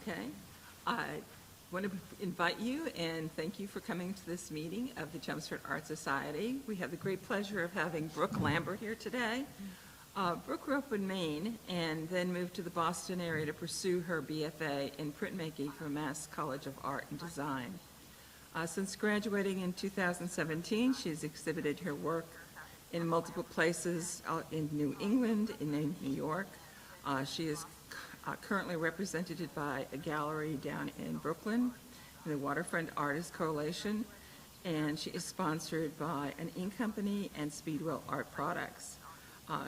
Okay. I want to invite you and thank you for coming to this meeting of the Chelmsford Art Society. We have the great pleasure of having Brooke Lambert here today. Brooke grew up in Maine and then moved to the Boston area to pursue her BFA in printmaking from Mass College of Art and Design. Since graduating in 2017, she's exhibited her work in multiple places in New England, in New York. She is currently represented by a gallery down in Brooklyn, in the Waterfront Artists Coalition, and she is sponsored by an ink company and Speedwell Art Products.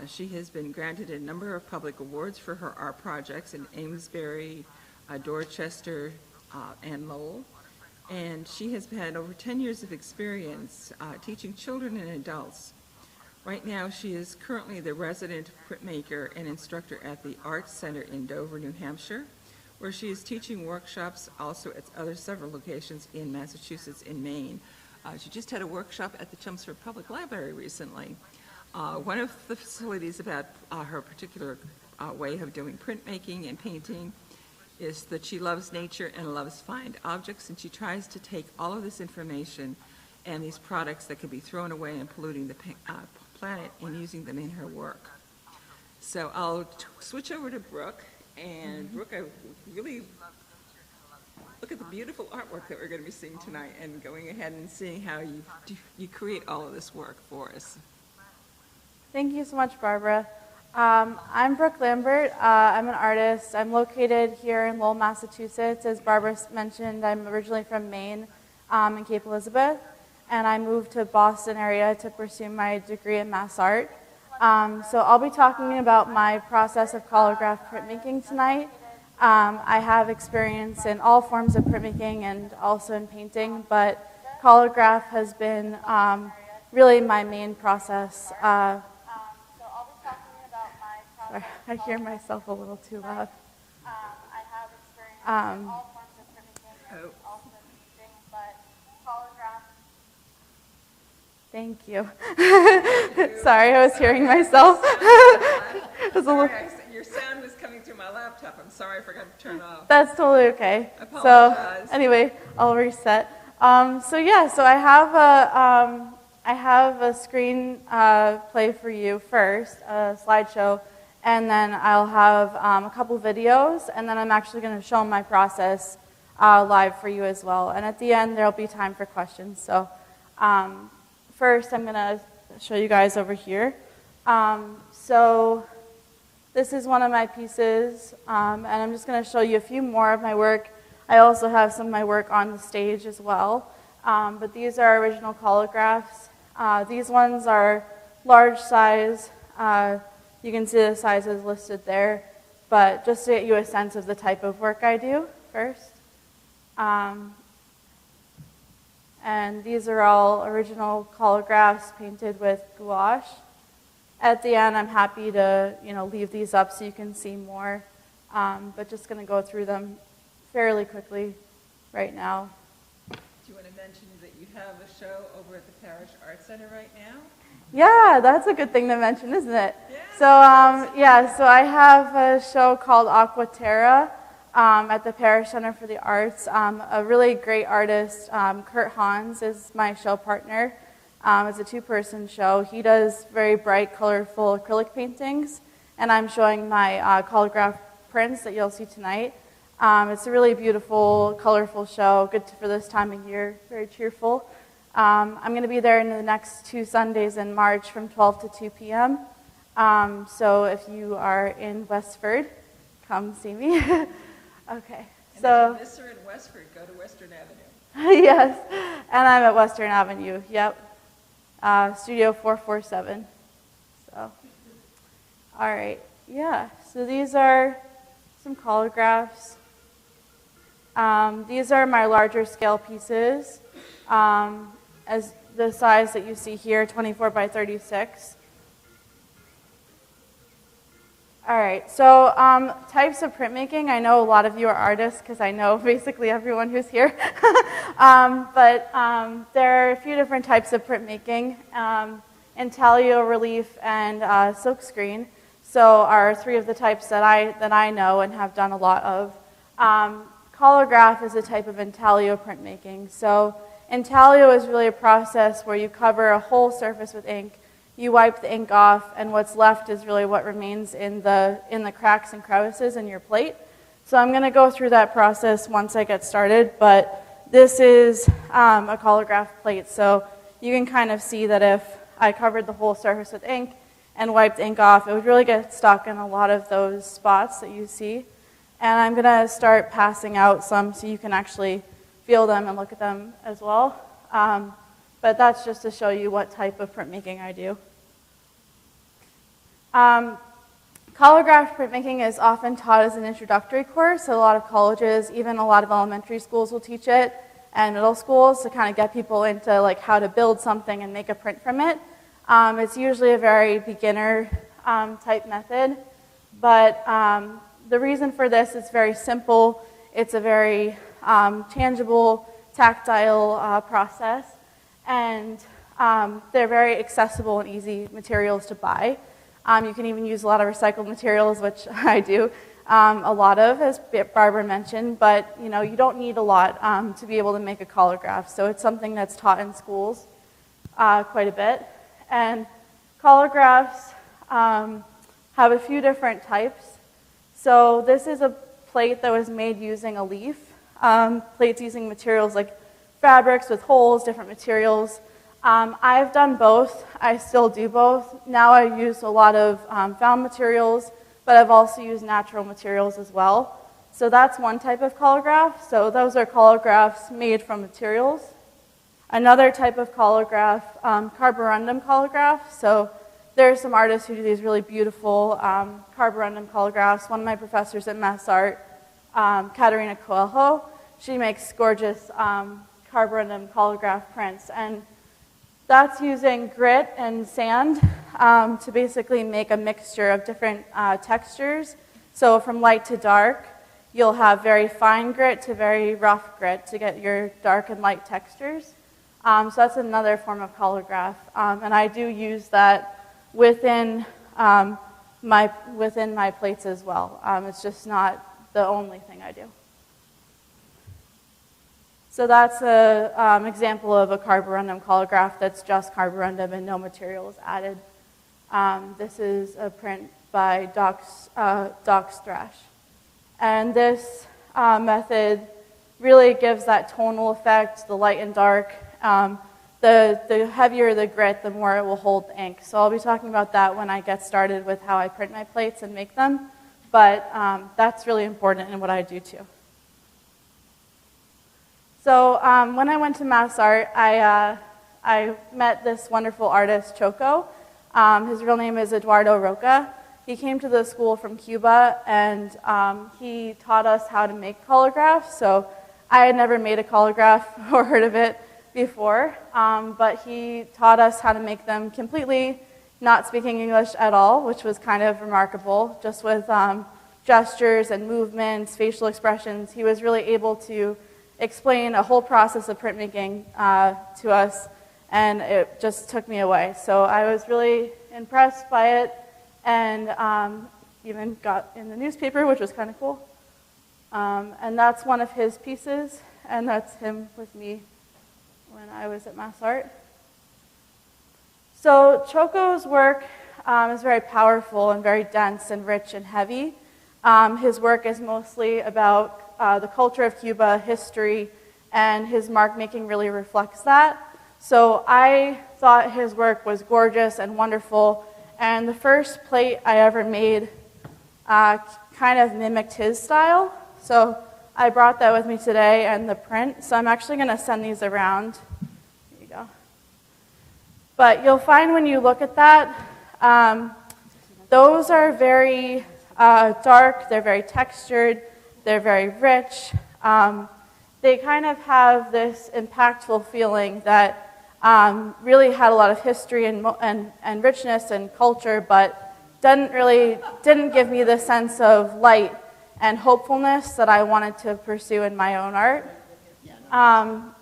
She has been granted a number of public awards for her art projects in Amesbury, Dorchester, and Lowell. And she has had over 10 years of experience teaching children and adults. Right now, she is currently the resident printmaker and instructor at the Art Center in Dover, New Hampshire, where she is teaching workshops also at several locations in Massachusetts and Maine. She just had a workshop at the Chelmsford Public Library recently. One of the facilities about her particular way of doing printmaking and painting is that she loves nature and loves fine objects, and she tries to take all of this information and these products that could be thrown away and polluting the planet and using them in her work. So I'll switch over to Brooke, and Brooke, I really look at the beautiful artwork that we're going to be seeing tonight and going ahead and seeing how you create all of this work for us. Thank you so much, Barbara. I'm Brooke Lambert. I'm an artist. I'm located here in Lowell, Massachusetts. As Barbara mentioned, I'm originally from Maine in Cape Elizabeth, and I moved to Boston area to pursue my degree in mass art. So I'll be talking about my process of collagraph printmaking tonight. I have experience in all forms of printmaking and also in painting, but collagraph has been really my main process. Sorry, I hear myself a little too loud. I have experience in all forms of printmaking and also in painting, but collagraph. Thank you. Sorry, I was hearing myself. Your sound was coming through my laptop. I'm sorry, I forgot to turn off. That's totally okay. I apologize. So anyway, I'll reset. So I have a screen play for you first, a slideshow, and then I'll have a couple videos, and then I'm actually going to show my process live for you as well. And at the end, there'll be time for questions. So first, I'm going to show you guys over here. So this is one of my pieces, and I'm just going to show you a few more of my work. I also have some of my work on the stage as well. But these are original collagraphs. These ones are large size. You can see the sizes listed there, but just to get you a sense of the type of work I do first. And these are all original collagraphs painted with gouache. At the end, I'm happy to leave these up so you can see more, but just going to go through them fairly quickly right now. Do you want to mention that you have a show over at the Parish Art Center right now? Yeah, that's a good thing to mention, isn't it? Yeah. So I have a show called Aqua Terra at the Parish Center for the Arts. A really great artist, Kurt Hans, is my show partner. It's a two-person show. He does very bright, colorful acrylic paintings, and I'm showing my collagraph prints that you'll see tonight. It's a really beautiful, colorful show, good for this time of year, very cheerful. I'm going to be there in the next 2 Sundays in March from 12 to 2 p.m. So if you are in Westford, come see me. Okay. And so if you're in Westford, go to Western Avenue. Yes, and I'm at Western Avenue. Yep. Studio 447. So, all right. Yeah. So these are some collagraphs. These are my larger scale pieces. As the size that you see here, 24 by 36. All right, so types of printmaking. I know a lot of you are artists because I know basically everyone who's here. But there are a few different types of printmaking. Intaglio, relief, and silkscreen. So are 3 of the types that I know and have done a lot of. Collagraph is a type of intaglio printmaking. So intaglio is really a process where you cover a whole surface with ink, you wipe the ink off, and what's left is really what remains in the cracks and crevices in your plate. So I'm going to go through that process once I get started, but this is a collagraph plate, so you can kind of see that if I covered the whole surface with ink and wiped ink off, it would really get stuck in a lot of those spots that you see. And I'm going to start passing out some so you can actually feel them and look at them as well. But that's just to show you what type of printmaking I do. Collagraph printmaking is often taught as an introductory course. So a lot of colleges, even a lot of elementary schools will teach it, and middle schools to kind of get people into like how to build something and make a print from it. It's usually a very beginner type method, but the reason for this is very simple. It's a very tangible, tactile process, and they're very accessible and easy materials to buy. You can even use a lot of recycled materials, which I do a lot of, as Barbara mentioned, but you don't need a lot to be able to make a collagraph. So it's something that's taught in schools quite a bit. And collagraphs have a few different types. So this is a plate that was made using a leaf. Plates using materials like fabrics with holes, different materials. I've done both. I still do both. Now I use a lot of found materials, but I've also used natural materials as well. So that's one type of collagraph. So those are collagraphs made from materials. Another type of collagraph, carborundum collagraph. So there are some artists who do these really beautiful carborundum collagraphs. One of my professors at Mass Art, Caterina Coelho, she makes gorgeous carborundum collagraph prints. And that's using grit and sand to basically make a mixture of different textures. So from light to dark, you'll have very fine grit to very rough grit to get your dark and light textures. So that's another form of collagraph. And I do use that within my plates as well. It's just not the only thing I do. So that's an example of a carborundum collagraph that's just carborundum and no materials added. This is a print by Doc's Thrash. And this method really gives that tonal effect, the light and dark. The heavier the grit, the more it will hold the ink. So I'll be talking about that when I get started with how I print my plates and make them. But that's really important in what I do too. So when I went to Mass Art, I met this wonderful artist, Choco. His real name is Eduardo Roca. He came to the school from Cuba, and he taught us how to make collagraphs. So I had never made a collagraph or heard of it before, but he taught us how to make them completely not speaking English at all, which was kind of remarkable, just with gestures and movements, facial expressions. He was really able to explain a whole process of printmaking to us, and it just took me away. So I was really impressed by it, and even got in the newspaper, which was kind of cool. And that's one of his pieces, and that's him with me when I was at Mass Art. So Choco's work is very powerful and very dense and rich and heavy. His work is mostly about the culture of Cuba, history, and his mark making really reflects that. So I thought his work was gorgeous and wonderful, and the first plate I ever made kind of mimicked his style. So I brought that with me today and the print, so I'm actually going to send these around. There you go. But you'll find when you look at that, those are very dark, they're very textured, they're very rich. They kind of have this impactful feeling that really had a lot of history and richness and culture, but didn't give me the sense of light and hopefulness that I wanted to pursue in my own art.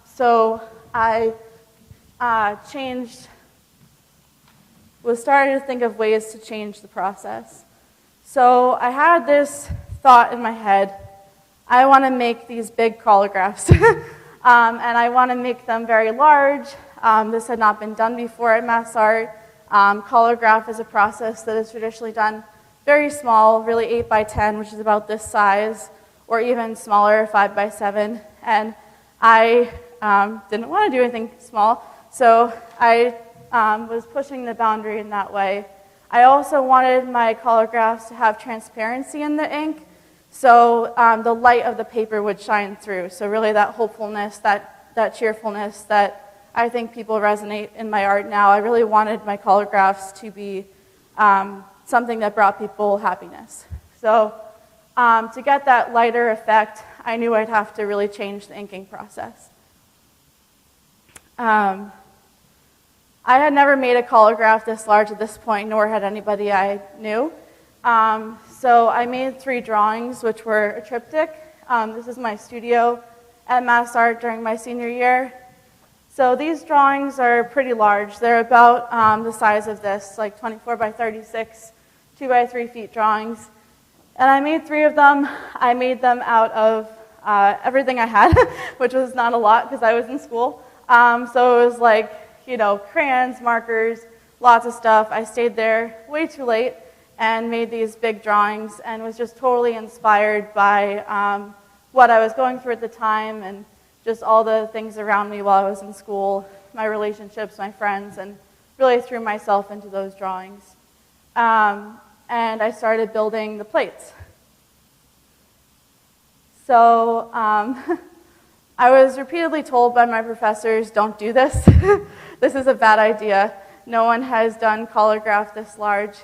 So I was starting to think of ways to change the process. So I had this thought in my head I want to make these big collagraphs. And I want to make them very large. This had not been done before at Mass Art. Collagraph is a process that is traditionally done very small, really 8 by 10, which is about this size, or even smaller, 5 by 7. And I didn't want to do anything small, so I was pushing the boundary in that way. I also wanted my collagraphs to have transparency in the ink, so the light of the paper would shine through. So really that hopefulness, that cheerfulness that I think people resonate in my art now. I really wanted my collagraphs to be something that brought people happiness. So to get that lighter effect, I knew I'd have to really change the inking process. I had never made a collagraph this large at this point, nor had anybody I knew. So I made 3 drawings, which were a triptych. This is my studio at Mass Art during my senior year. So these drawings are pretty large. They're about the size of this, like 24 by 36, 2 by 3 feet drawings. And I made 3 of them. I made them out of everything I had, which was not a lot because I was in school. So it was like, crayons, markers, lots of stuff. I stayed there way too late and made these big drawings and was just totally inspired by what I was going through at the time and just all the things around me while I was in school, my relationships, my friends, and really threw myself into those drawings. And I started building the plates. So I was repeatedly told by my professors, don't do this. This is a bad idea. No one has done collagraph this large.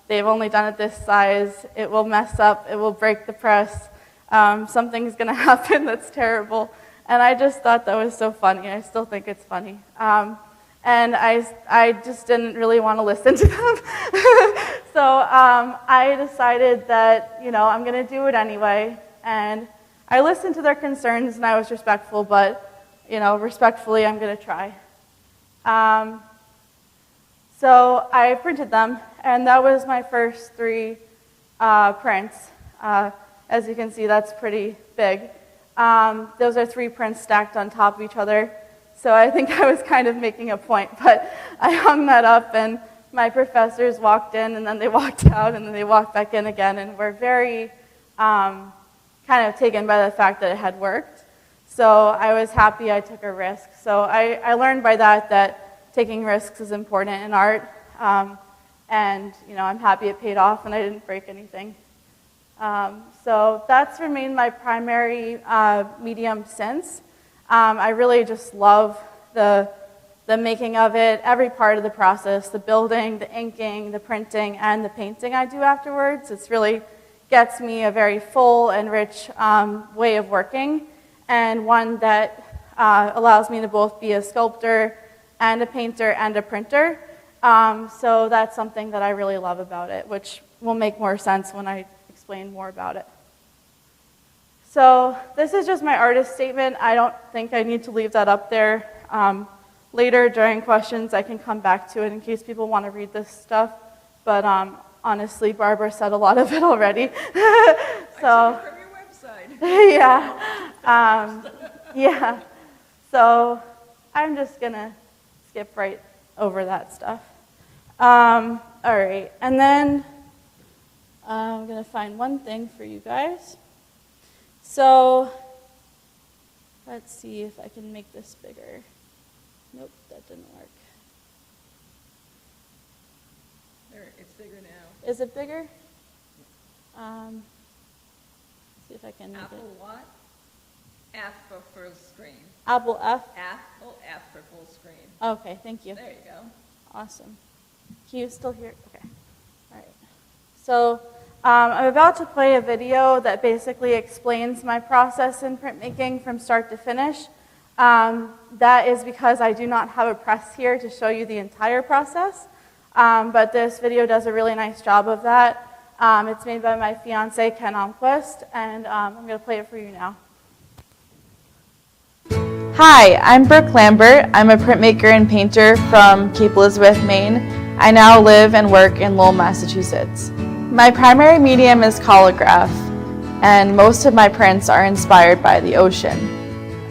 They've only done it this size. It will mess up. It will break the press. Something's going to happen that's terrible. And I just thought that was so funny. I still think it's funny. And I just didn't really want to listen to them. So I decided that, I'm going to do it anyway. And I listened to their concerns, and I was respectful, but, respectfully, I'm going to try. So I printed them, and that was my first 3 prints. As you can see, that's pretty big. Those are 3 prints stacked on top of each other. So I think I was kind of making a point, but I hung that up, and my professors walked in, and then they walked out, and then they walked back in again, and were very kind of taken by the fact that it had worked. So I was happy I took a risk. So I learned by that taking risks is important in art, and I'm happy it paid off and I didn't break anything. So that's remained my primary medium since. I really just love the making of it, every part of the process, the building, the inking, the printing, and the painting I do afterwards. It's really gets me a very full and rich way of working, and one that allows me to both be a sculptor and a painter and a printer. So that's something that I really love about it, which will make more sense when I explain more about it. So this is just my artist statement. I don't think I need to leave that up there. Later during questions, I can come back to it in case people want to read this stuff. But honestly, Barbara said a lot of it already. So, from your website. Yeah. Yeah. So I'm just going to skip right over that stuff. All right. And then I'm going to find one thing for you guys. So let's see if I can make this bigger. Nope, that didn't work. There, it's bigger now. Is it bigger? See if I can make Apple it. what? F for full screen. Apple F? Apple F for full screen. Okay, thank you. There you go. Awesome. Can you still hear? Okay. All right. So I'm about to play a video that basically explains my process in printmaking from start to finish. That is because I do not have a press here to show you the entire process, but this video does a really nice job of that. It's made by my fiance, Ken Almquist, and I'm going to play it for you now. Hi, I'm Brooke Lambert. I'm a printmaker and painter from Cape Elizabeth, Maine. I now live and work in Lowell, Massachusetts. My primary medium is collagraph. and most of my prints are inspired by the ocean.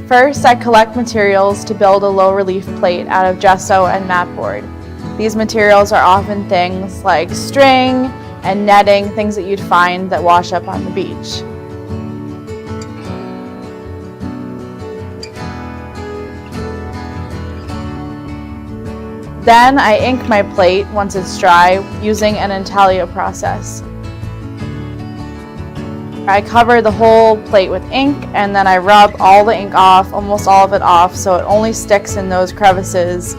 First, I collect materials to build a low-relief plate out of gesso and mat board. These materials are often things like string and netting, things that you'd find that wash up on the beach. Then I ink my plate once it's dry using an intaglio process. I cover the whole plate with ink and then I rub all the ink off, almost all of it off, so it only sticks in those crevices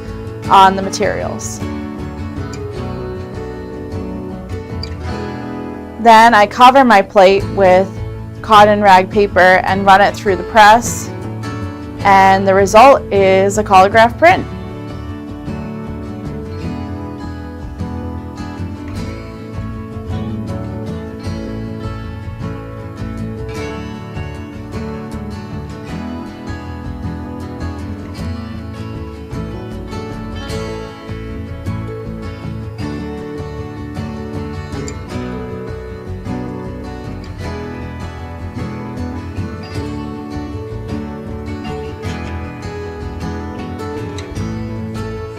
on the materials. Then I cover my plate with cotton rag paper and run it through the press, and the result is a collagraph print.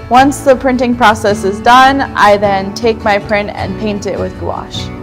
Once the printing process is done, I then take my print and paint it with gouache.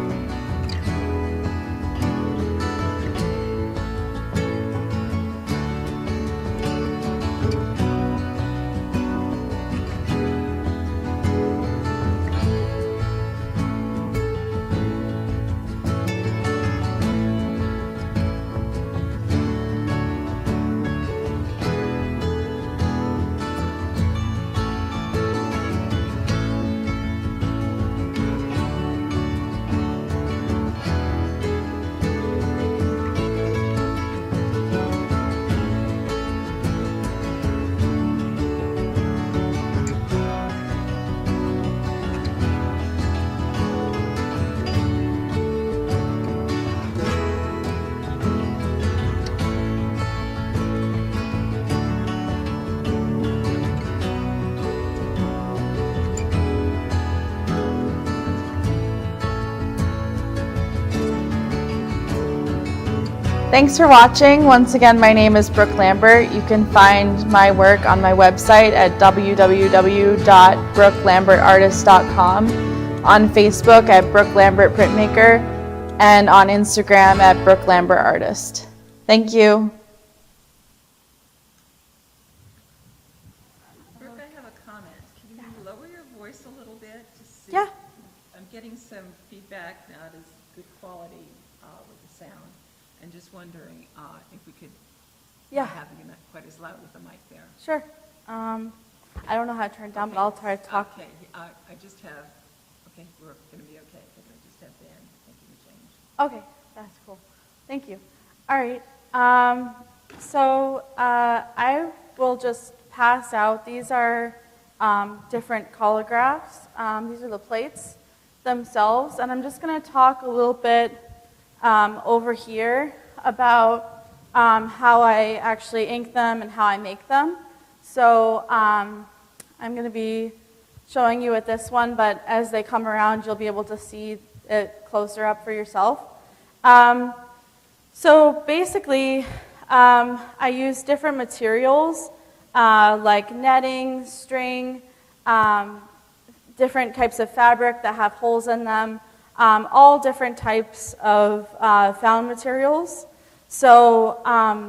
Thanks for watching. Once again, my name is Brooke Lambert. You can find my work on my website at www.brookelambertartist.com, on Facebook at Brooke Lambert Printmaker, and on Instagram at Brooke Lambert Artist. Thank you. Brooke, I have a comment. Can you lower your voice a little bit to see? Yeah. I'm getting some feedback, not as good quality with the sound. And just wondering if we could have you not quite as loud with the mic there. Sure. I don't know how to turn it down, but I'll try to talk. Okay, I just have, okay, we're going to be okay, because I just have Dan making the change. Okay, that's cool. Thank you. All right. I will just pass out. These are different collagraphs. These are the plates themselves. And I'm just going to talk a little bit over here about how I actually ink them and how I make them. So I'm going to be showing you with this one, but as they come around, you'll be able to see it closer up for yourself. So basically, I use different materials like netting, string, different types of fabric that have holes in them, all different types of found materials. So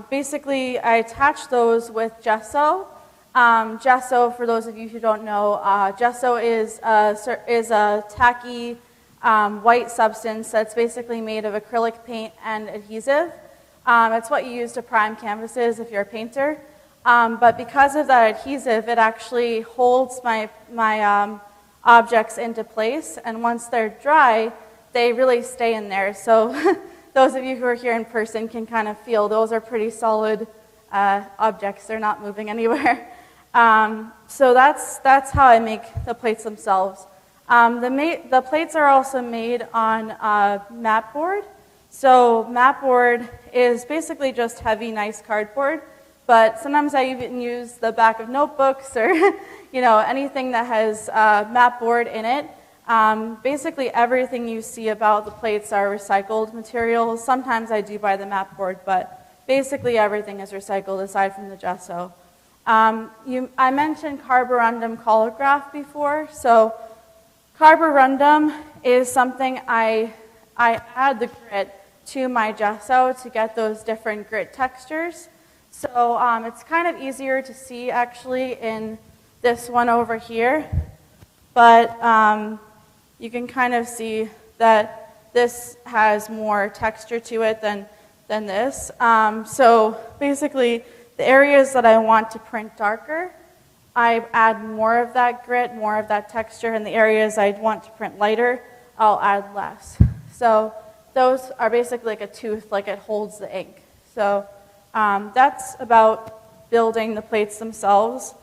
basically, I attach those with gesso. Gesso, for those of you who don't know, gesso is a tacky white substance that's basically made of acrylic paint and adhesive. It's what you use to prime canvases if you're a painter. But because of that adhesive, it actually holds my objects into place, and once they're dry, they really stay in there. So those of you who are here in person can kind of feel those are pretty solid objects. They're not moving anywhere. So that's how I make the plates themselves. The plates are also made on mat board. So mat board is basically just heavy, nice cardboard, but sometimes I even use the back of notebooks or anything that has mat board in it. Basically everything you see about the plates are recycled materials. Sometimes I do buy the mat board, but basically everything is recycled aside from the gesso. I mentioned carborundum collagraph before. So carborundum is something I add the grit to my gesso to get those different grit textures. So it's kind of easier to see actually in this one over here, but you can kind of see that this has more texture to it than this. So basically, the areas that I want to print darker, I add more of that grit, more of that texture, and the areas I want to print lighter, I'll add less. So those are basically like a tooth, like it holds the ink. So that's about building the plates themselves.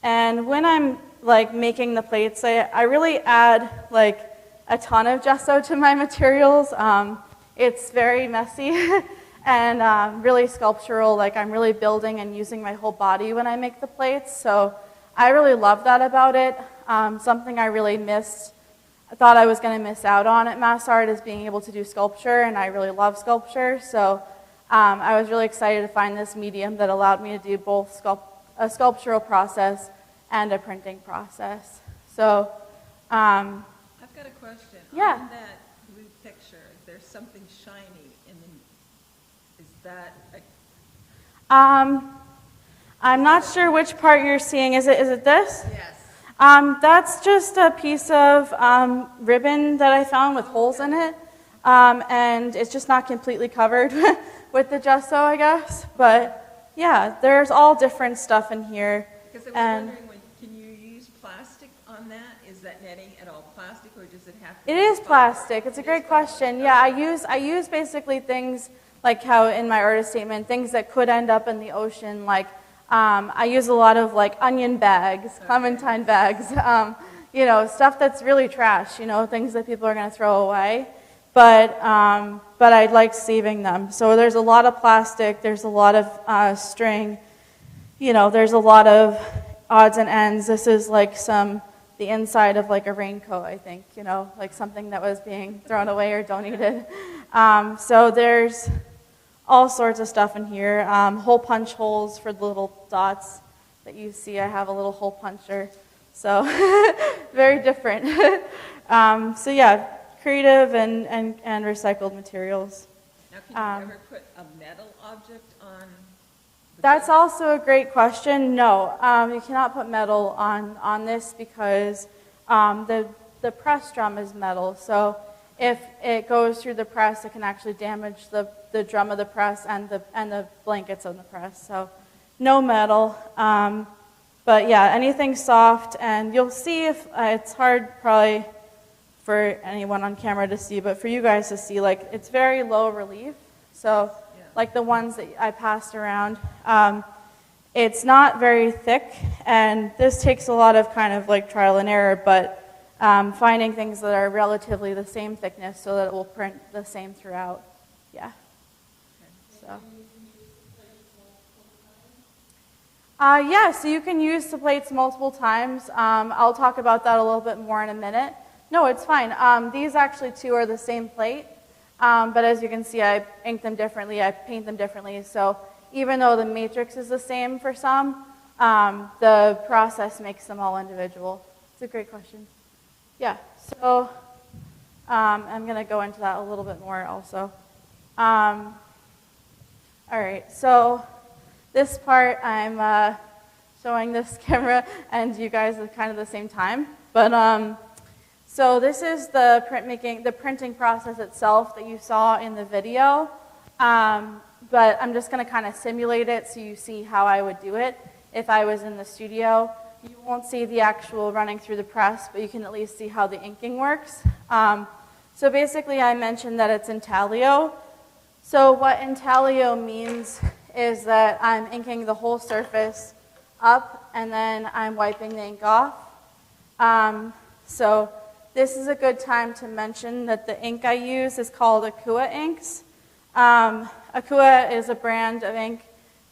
And when I'm like making the plates, I really add like a ton of gesso to my materials. It's very messy and really sculptural. Like I'm really building and using my whole body when I make the plates. So I really love that about it. Something I really missed. I thought I was going to miss out on at Mass Art is being able to do sculpture, and I really love sculpture. So I was really excited to find this medium that allowed me to do both a sculptural process and a printing process. So I've got a question. Yeah. On that blue picture, there's something shiny in the, is that I'm not sure which part you're seeing. Is it this? Yes. That's just a piece of ribbon that I found with holes in it. And it's just not completely covered with the gesso, I guess. But yeah, there's all different stuff in here. Because I was wondering, can you use plastic on that? Is that netting at all plastic, or does it have to be? It is plastic. It's a great question. Yeah, I use basically things like how in my artist statement, things that could end up in the ocean, like I use a lot of like onion bags, clementine bags, you know, stuff that's really trash, you know, things that people are going to throw away. But I like saving them. So there's a lot of plastic, there's a lot of string, you know, there's a lot of odds and ends. This is like the inside of like a raincoat, I think, you know, like something that was being thrown away or donated. So there's all sorts of stuff in here. Hole punch holes for the little dots that you see. I have a little hole puncher. So very different. So yeah, creative and recycled materials. Now, can you ever put a metal object on? That's also a great question. No, you cannot put metal on this because the press drum is metal. So if it goes through the press, it can actually damage the drum of the press and the blankets on the press. So no metal. But yeah, anything soft, and you'll see if it's hard probably for anyone on camera to see, but for you guys to see, like it's very low relief. So like the ones that I passed around, it's not very thick, and this takes a lot of kind of like trial and error, but finding things that are relatively the same thickness so that it will print the same throughout. Yeah. So. Yeah, so you can use the plates multiple times. I'll talk about that a little bit more in a minute. No, it's fine. These actually two are the same plate, but as you can see, I ink them differently, I paint them differently. So even though the matrix is the same for some, the process makes them all individual. It's a great question. Yeah, so I'm going to go into that a little bit more also. All right, so this part I'm showing this camera and you guys at kind of the same time. But so this is the printing process itself that you saw in the video. But I'm just going to kind of simulate it so you see how I would do it if I was in the studio. You won't see the actual running through the press, but you can at least see how the inking works. So basically I mentioned that it's intaglio. So what intaglio means is that I'm inking the whole surface up and then I'm wiping the ink off. So this is a good time to mention that the ink I use is called Akua inks. Akua is a brand of ink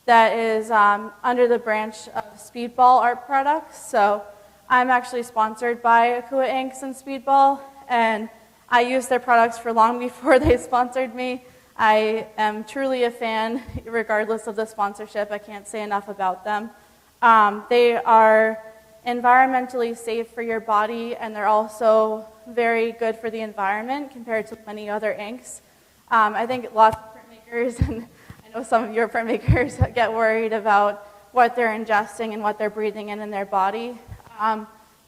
that is under the branch of Speedball Art Products. So I'm actually sponsored by Akua Inks and Speedball, and I used their products for long before they sponsored me. I am truly a fan, regardless of the sponsorship. I can't say enough about them. They are environmentally safe for your body, and they're also very good for the environment compared to many other inks. I think lots of printmakers, and I know some of your printmakers, get worried about what they're ingesting and what they're breathing in their body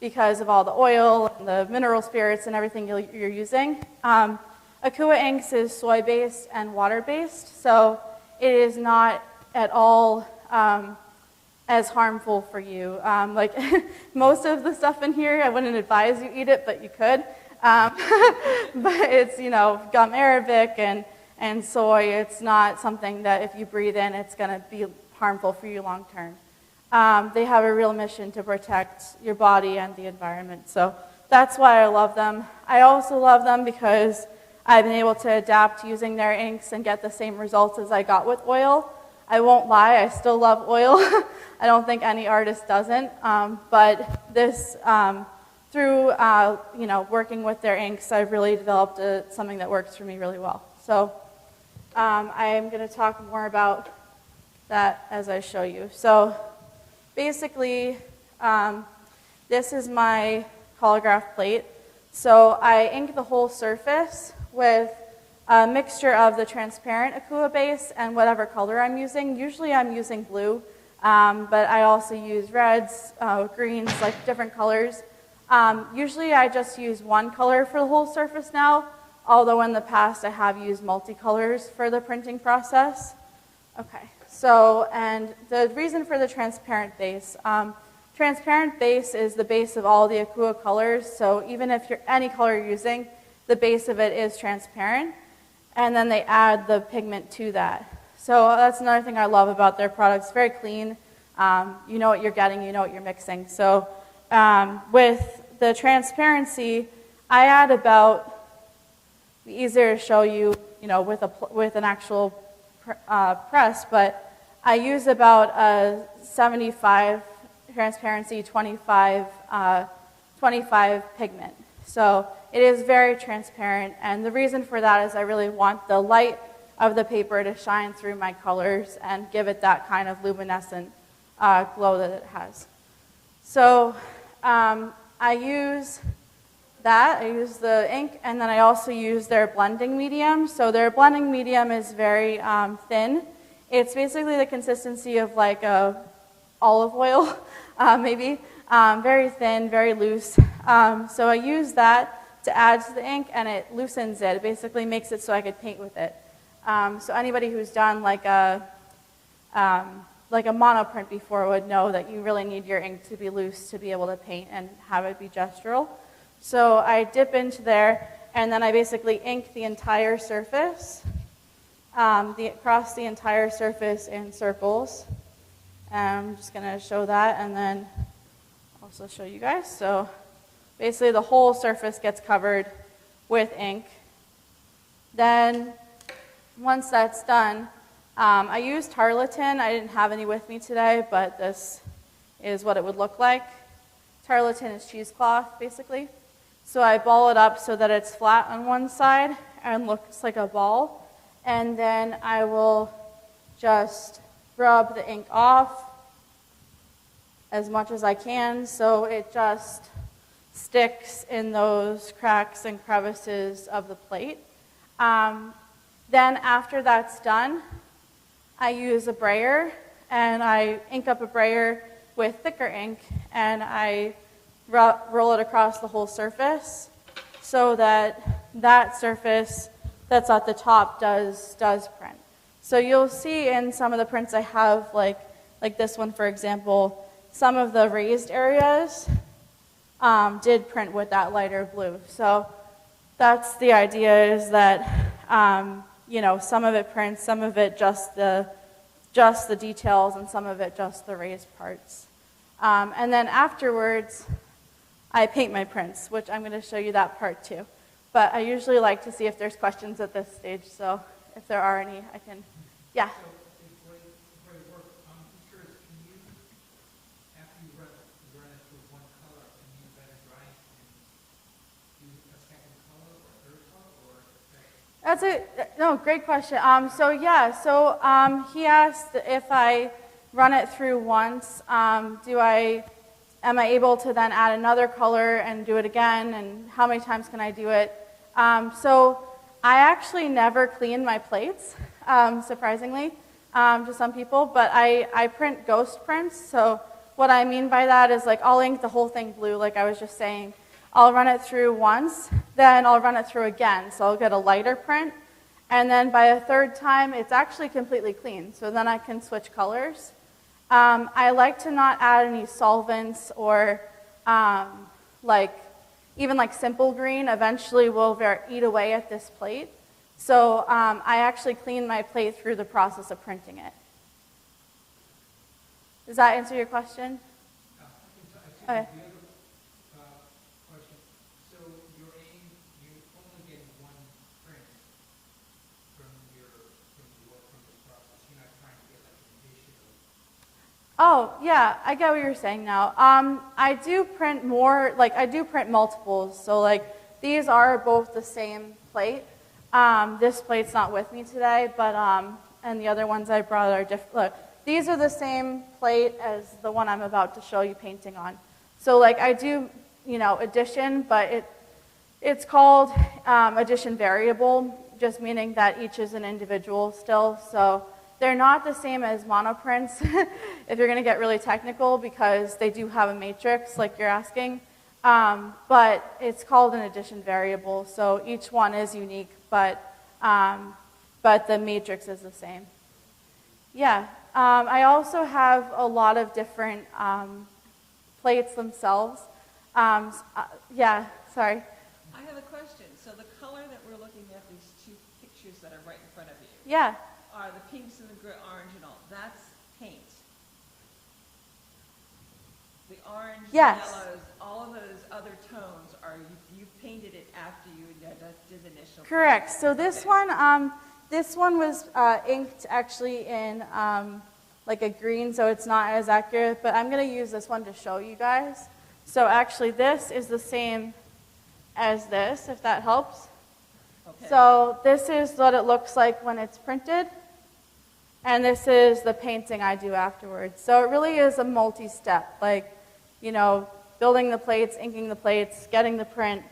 because of all the oil and the mineral spirits and everything you're using. Akua Inks is soy-based and water-based, so it is not at all as harmful for you. Like most of the stuff in here, I wouldn't advise you eat it, but you could. But it's, gum arabic and soy. It's not something that if you breathe in, it's going to be harmful for you long term. They have a real mission to protect your body and the environment. So that's why I love them. I also love them because I've been able to adapt to using their inks and get the same results as I got with oil. I won't lie, I still love oil. I don't think any artist doesn't. But this, through working with their inks, I've really developed something that works for me really well. So I'm going to talk more about that as I show you. So basically, this is my collagraph plate. So I ink the whole surface with a mixture of the transparent Akua base and whatever color I'm using. Usually I'm using blue, but I also use reds, greens, like different colors. Usually I just use one color for the whole surface now, although in the past I have used multicolors for the printing process. Okay, so, and the reason for the transparent base. Transparent base is the base of all the Akua colors, so even if you're any color you're using, the base of it is transparent, and then they add the pigment to that. So that's another thing I love about their products. Very clean. You know what you're getting, you know what you're mixing. So with the transparency, I add about, easier to show you, with an actual press, but I use about a 75 transparency, 25 pigment. So it is very transparent, and the reason for that is I really want the light of the paper to shine through my colors and give it that kind of luminescent glow that it has. So I use that, I use the ink, and then I also use their blending medium. So their blending medium is very thin. It's basically the consistency of like a olive oil, maybe. Very thin, very loose. So I use that to add to the ink, and it loosens it. It basically makes it so I could paint with it. So anybody who's done like a monoprint before would know that you really need your ink to be loose to be able to paint and have it be gestural. So I dip into there, and then I basically ink the entire surface, across the entire surface in circles. I'm just going to show that, and then also show you guys. So basically the whole surface gets covered with ink. Then once that's done, I used tarlatan. I didn't have any with me today, but this is what it would look like. Tarlatan is cheesecloth, basically. So I ball it up so that it's flat on one side and looks like a ball. And then I will just rub the ink off as much as I can so it just sticks in those cracks and crevices of the plate. Then after that's done, I use a brayer, and I ink up a brayer with thicker ink, and I roll it across the whole surface so that that surface that's at the top does print. So you'll see in some of the prints I have, like this one, for example, some of the raised areas did print with that lighter blue. So that's the idea, is that some of it prints, some of it just the details, and some of it just the raised parts. And then afterwards, I paint my prints, which I'm going to show you that part too. But I usually like to see if there's questions at this stage, so if there are any, I can, yeah. So great work. I'm curious, can you, after you run it with one color, Great question. He asked if I run it through once, am I able to then add another color and do it again, and how many times can I do it? So I actually never clean my plates, surprisingly, to some people, but I print ghost prints. So what I mean by that is, like, I'll ink the whole thing blue, like I was just saying. I'll run it through once, then I'll run it through again, so I'll get a lighter print, and then by a third time, it's actually completely clean, so then I can switch colors. I like to not add any solvents or even simple green eventually will eat away at this plate. So I actually clean my plate through the process of printing it. Does that answer your question? Okay. Oh, yeah, I get what you're saying now. I do print I do print multiples. So, these are both the same plate. This plate's not with me today, but, and the other ones I brought are different. Look, these are the same plate as the one I'm about to show you painting on. So, I do, addition, but it's called addition variable, just meaning that each is an individual still. So, they're not the same as monoprints, if you're going to get really technical, because they do have a matrix, like you're asking. But it's called an addition variable, so each one is unique, but the matrix is the same. Yeah, I also have a lot of different plates themselves. Yeah, sorry. I have a question. So the color that we're looking at, these two pictures that are right in front of you. Yeah. Are the pinks and the orange and all. That's paint. The orange, yes. The yellows, all of those other tones are, you painted it after you did the initial. Correct. So this one was inked actually in a green, so it's not as accurate, but I'm going to use this one to show you guys. So actually this is the same as this, if that helps. Okay. So this is what it looks like when it's printed. And this is the painting I do afterwards. So it really is a multi-step, building the plates, inking the plates, getting the print,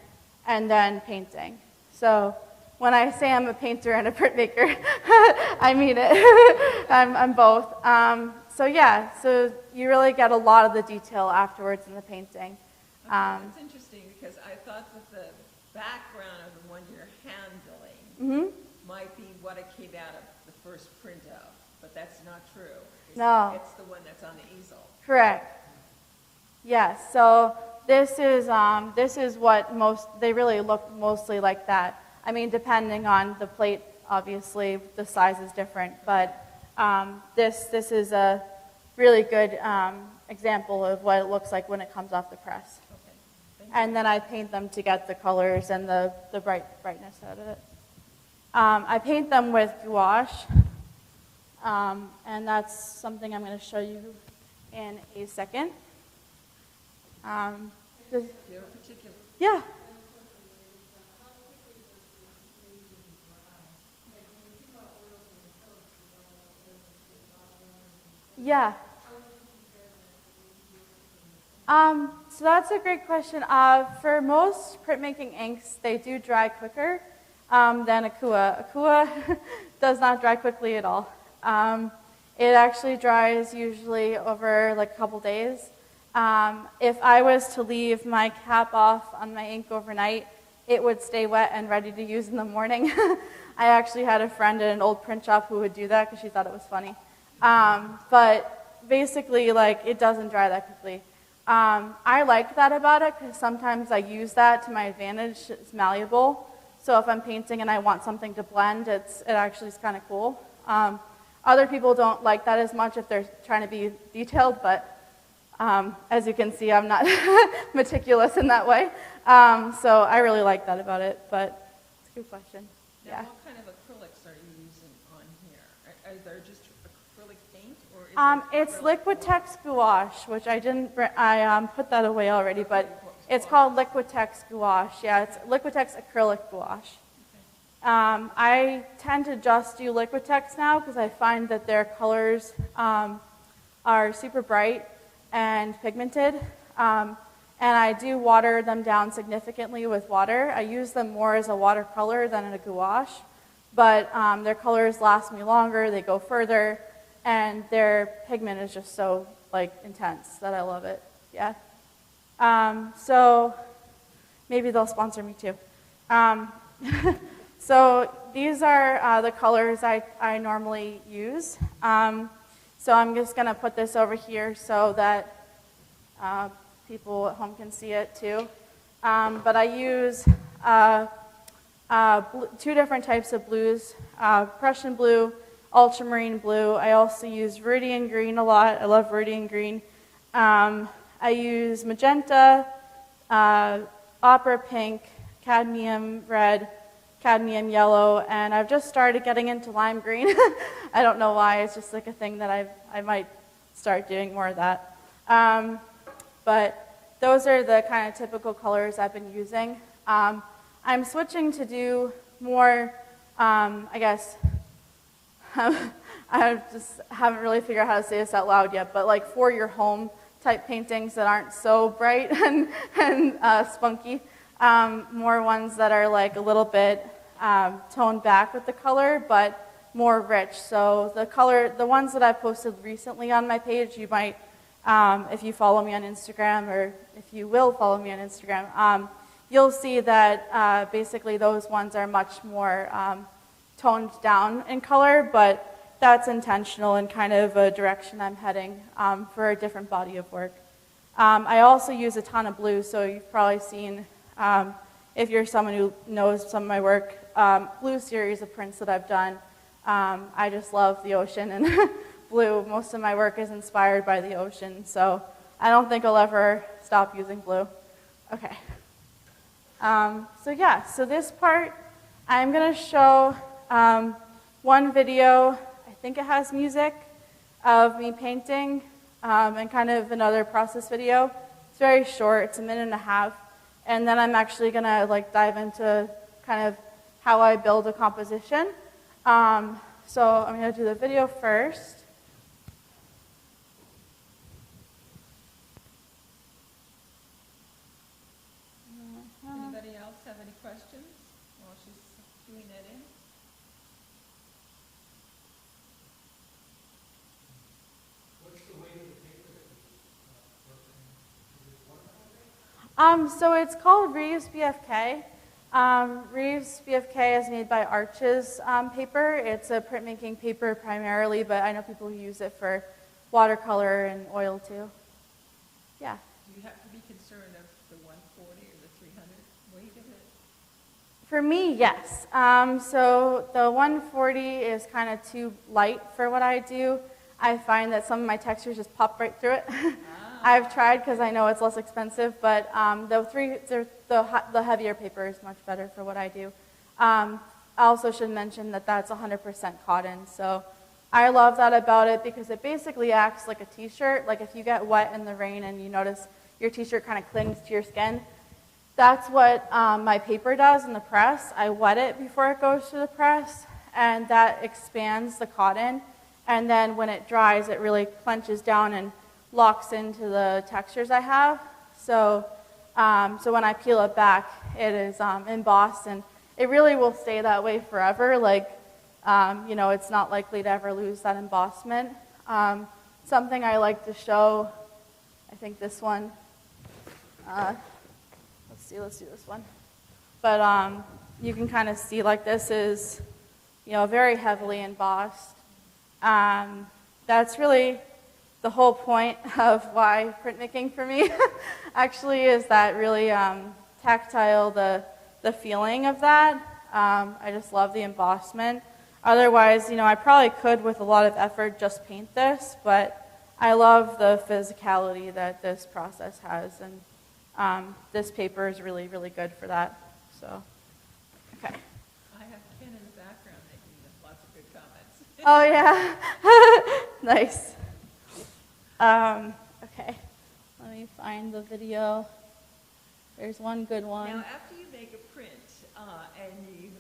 and then painting. So when I say I'm a painter and a printmaker, I mean it. I'm both. So you really get a lot of the detail afterwards in the painting. It's interesting because I thought that the background of the one you're handling might be what it came out of the first print of. But that's not true. It's the one that's on the easel. Correct. Yes. So this is what they really look mostly like that. I mean, depending on the plate, obviously the size is different. But this is a really good example of what it looks like when it comes off the press. Okay. And then I paint them to get the colors and the brightness out of it. I paint them with gouache. And that's something I'm going to show you in a second. Yeah. Yeah. So that's a great question. For most printmaking inks, they do dry quicker than Akua. Akua does not dry quickly at all. It actually dries usually over a couple days. If I was to leave my cap off on my ink overnight, it would stay wet and ready to use in the morning. I actually had a friend at an old print shop who would do that because she thought it was funny. But basically, it doesn't dry that quickly. I like that about it because sometimes I use that to my advantage. It's malleable. So if I'm painting and I want something to blend, it actually is kind of cool. Other people don't like that as much if they're trying to be detailed, but as you can see, I'm not meticulous in that way. So I really like that about it, but it's a good question. Now, yeah. What kind of acrylics are you using on here? Are there just acrylic paint, or is it's Liquitex gouache, which I put that away already, but it's called Liquitex gouache. Yeah, it's Liquitex acrylic gouache. I tend to just do Liquitex now because I find that their colors are super bright and pigmented. And I do water them down significantly with water. I use them more as a watercolor than a gouache, but their colors last me longer, they go further, and their pigment is just so intense that I love it. Yeah. So maybe they'll sponsor me too. So these are the colors I normally use. So I'm just going to put this over here so that people at home can see it too. But I use two different types of blues, Prussian blue, ultramarine blue. I also use viridian green a lot. I love viridian green. I use magenta, opera pink, cadmium red, cadmium yellow, and I've just started getting into lime green. I don't know why, it's just like a thing that I might start doing more of that. But those are the kind of typical colors I've been using. I'm switching to do more, I guess, I just haven't really figured out how to say this out loud yet, but like for your home type paintings that aren't so bright and spunky. More ones that are like a little bit toned back with the color, but more rich. So the ones that I posted recently on my page, you might, if you follow me on Instagram, or if you will follow me on Instagram, you'll see that basically those ones are much more toned down in color, but that's intentional and kind of a direction I'm heading for a different body of work. I also use a ton of blue, so you've probably seen, if you're someone who knows some of my work, blue series of prints that I've done. I just love the ocean and blue. Most of my work is inspired by the ocean, so I don't think I'll ever stop using blue. Okay. So this part, I'm going to show one video. I think it has music of me painting, and kind of another process video. It's very short, it's a minute and a half, and then I'm actually going to dive into kind of how I build a composition. So I'm going to do the video first. Anybody else have any questions while she's doing that in? So it's called Reeves BFK. Reeves BFK is made by Arches paper. It's a printmaking paper primarily, but I know people who use it for watercolor and oil too. Yeah. Do you have to be concerned of the 140 or the 300 weight of it? For me, yes. So the 140 is kind of too light for what I do. I find that some of my textures just pop right through it. I've tried because I know it's less expensive, but the heavier paper is much better for what I do. I also should mention that that's 100% cotton, so I love that about it because it basically acts like a t-shirt. Like if you get wet in the rain and you notice your t-shirt kind of clings to your skin, that's what my paper does in the press. I wet it before it goes to the press, and that expands the cotton, and then when it dries, it really clenches down and locks into the textures I have. So when I peel it back, it is embossed, and it really will stay that way forever. It's not likely to ever lose that embossment. Something I like to show, I think this one, let's do this one. But you can kind of see this is, very heavily embossed. That's really the whole point of why printmaking for me actually is that really tactile, the feeling of that. I just love the embossment. Otherwise, I probably could with a lot of effort just paint this, but I love the physicality that this process has, and this paper is really, really good for that. So, okay. I have Ken in the background making lots of good comments. Oh yeah, nice. Okay, let me find the video. There's one good one. Now, after you make a print and you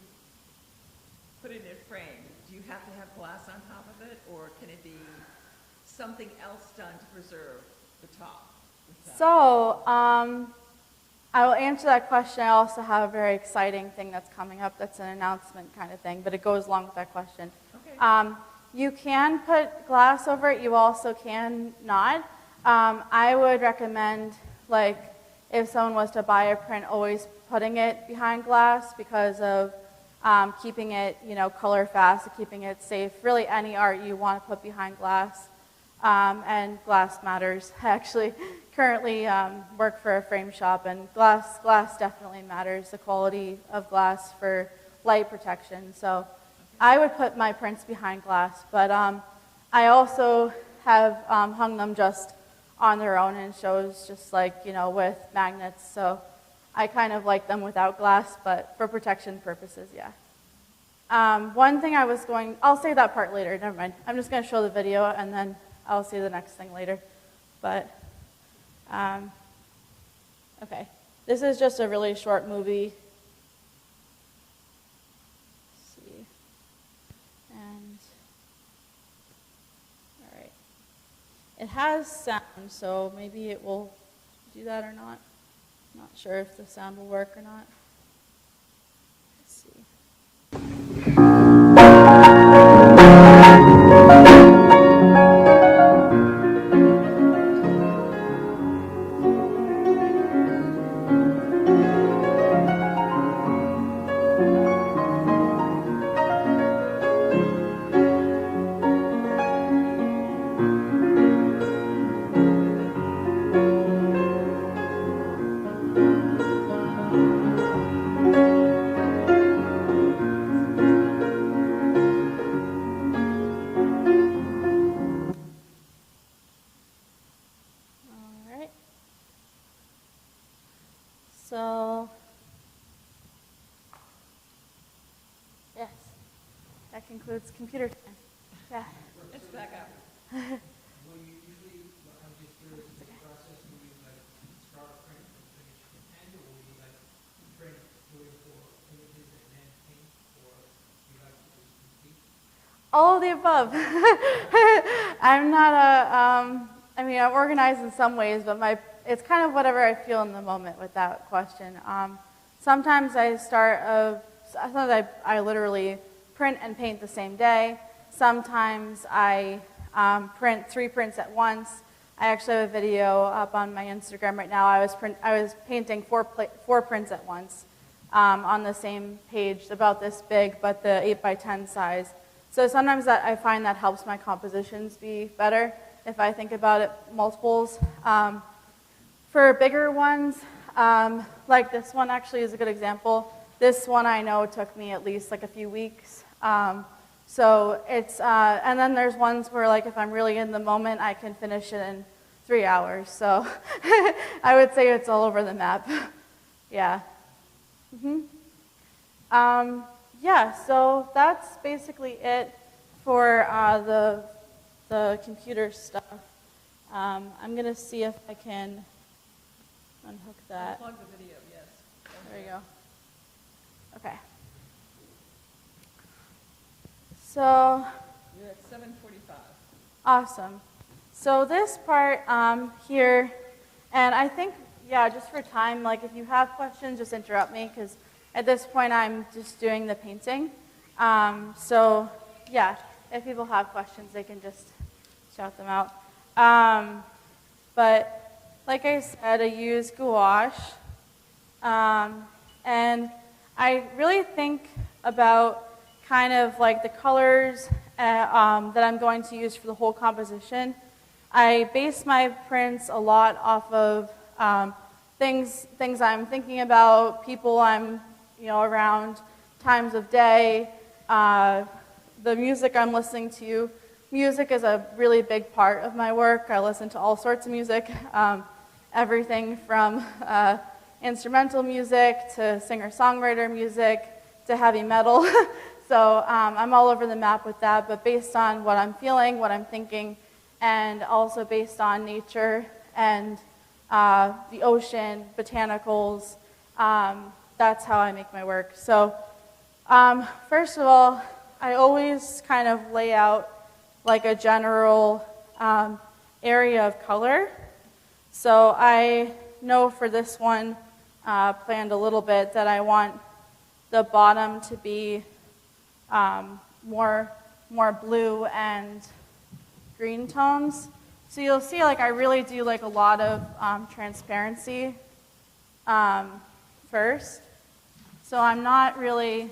put it in a frame, do you have to have glass on top of it, or can it be something else done to preserve the top? So, I will answer that question. I also have a very exciting thing that's coming up that's an announcement kind of thing, but it goes along with that question. Okay. You can put glass over it. You also can not. I would recommend, like, if someone was to buy a print, always putting it behind glass because of keeping it, color fast, keeping it safe. Really, any art you want to put behind glass. And glass matters. I actually currently work for a frame shop, and glass definitely matters, the quality of glass for light protection. So I would put my prints behind glass, but I also have hung them just on their own in shows, just like, with magnets. So I kind of like them without glass, but for protection purposes, yeah. One thing I'll say that part later, never mind. I'm just going to show the video, and then I'll see the next thing later. But, okay. This is just a really short movie. Let's see. And, all right. It has sound, so maybe it will do that or not. Not sure if the sound will work or not. Let's see. So, yes, that concludes computer time. Yeah. Let's back up. Well, you usually, I'm just curious, in the process, do you start a print and finish from end, or will you print 3 or 4 images and then paint, or you like to just complete? All of the above. I'm not I'm organized in some ways, but it's kind of whatever I feel in the moment with that question. Sometimes I literally print and paint the same day. Sometimes I print 3 prints at once. I actually have a video up on my Instagram right now. I was painting 4 prints at once on the same page, about this big, but the 8x10 size. So sometimes I find that helps my compositions be better if I think about it multiples. For bigger ones, like this one actually is a good example. This one I know took me at least a few weeks. So it's, and then there's ones where if I'm really in the moment, I can finish it in 3 hours. So I would say it's all over the map. Yeah. Yeah, so that's basically it for the computer stuff. I'm going to see if I can unhook that. Plug the video, yes. There you go. Okay. So. You're at 7:45. Awesome. So this part here, and I think, yeah, just for time, if you have questions, just interrupt me, because at this point I'm just doing the painting. So yeah, if people have questions, they can just shout them out. But like I said, I use gouache. And I really think about kind of the colors that I'm going to use for the whole composition. I base my prints a lot off of things I'm thinking about, people I'm around, times of day, the music I'm listening to. Music is a really big part of my work. I listen to all sorts of music, everything from instrumental music to singer-songwriter music to heavy metal. So I'm all over the map with that, but based on what I'm feeling, what I'm thinking, and also based on nature and the ocean, botanicals, that's how I make my work. So First of all, I always kind of lay out like a general area of color. So I know for this one, planned a little bit that I want the bottom to be more blue and green tones. So you'll see like I really do like a lot of transparency first. So I'm not really,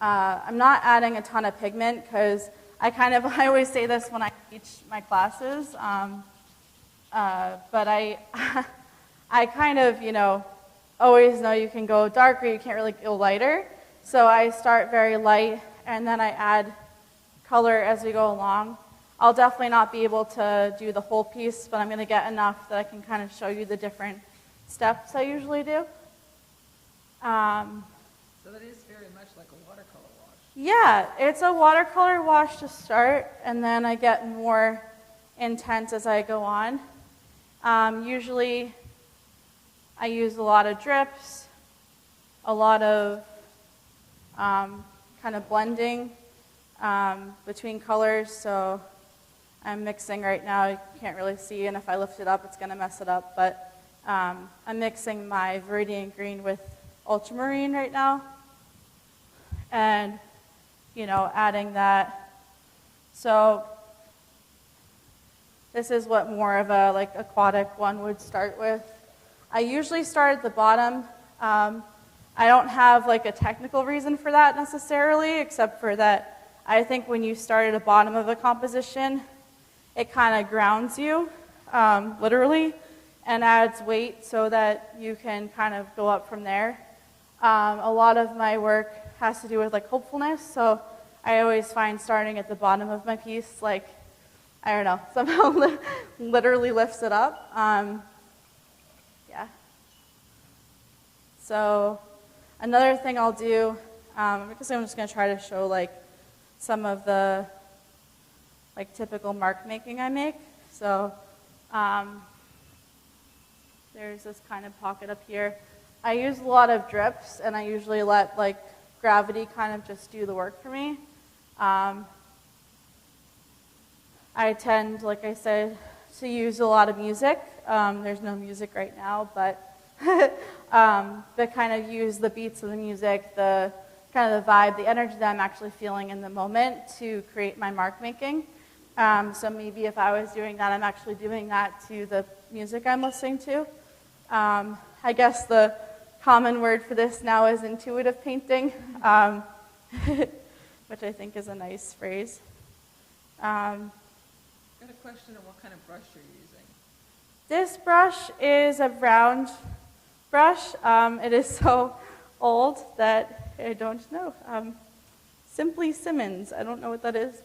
I'm not adding a ton of pigment because I always say this when I teach my classes, but I kind of, always know you can go darker, you can't really go lighter. So I start very light and then I add color as we go along. I'll definitely not be able to do the whole piece, but I'm going to get enough that I can kind of show you the different steps I usually do. So that is very much like a watercolor wash. Yeah, it's a watercolor wash to start, and then I get more intense as I go on. Usually I use a lot of drips, a lot of kind of blending between colors, so I'm mixing right now. You can't really see, and if I lift it up, it's going to mess it up, but I'm mixing my Viridian Green with Ultramarine right now, and, adding that. So this is what more of a like aquatic one would start with. I usually start at the bottom. I don't have like a technical reason for that necessarily, except for that I think when you start at the bottom of a composition, it kind of grounds you, literally, and adds weight so that you can kind of go up from there. A lot of my work has to do with like hopefulness, so I always find starting at the bottom of my piece, like, I don't know, somehow literally lifts it up. Yeah. So another thing I'll do, because I'm just going to try to show like some of the like typical mark making I make. So there's this kind of pocket up here. I use a lot of drips, and I usually let like gravity kind of just do the work for me. I tend, like I said, to use a lot of music. There's no music right now, but kind of use the beats of the music, the kind of the vibe, the energy that I'm actually feeling in the moment to create my mark making. So maybe if I was doing that, I'm actually doing that to the music I'm listening to. I guess the common word for this now is intuitive painting, which I think is a nice phrase. I've got a question on what kind of brush you're using. This brush is a round brush. It is so old that I don't know. Simply Simmons, I don't know what that is.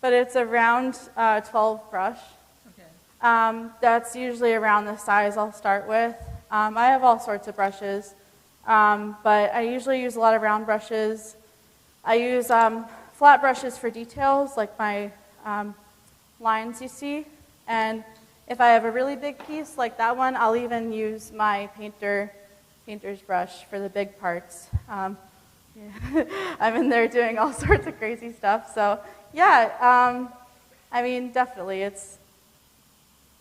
But it's a round 12 brush. Okay. That's usually around the size I'll start with. I have all sorts of brushes, but I usually use a lot of round brushes. I use flat brushes for details, like my lines you see. And if I have a really big piece like that one, I'll even use my painter's brush for the big parts. Yeah. I'm in there doing all sorts of crazy stuff. So yeah, I mean, definitely,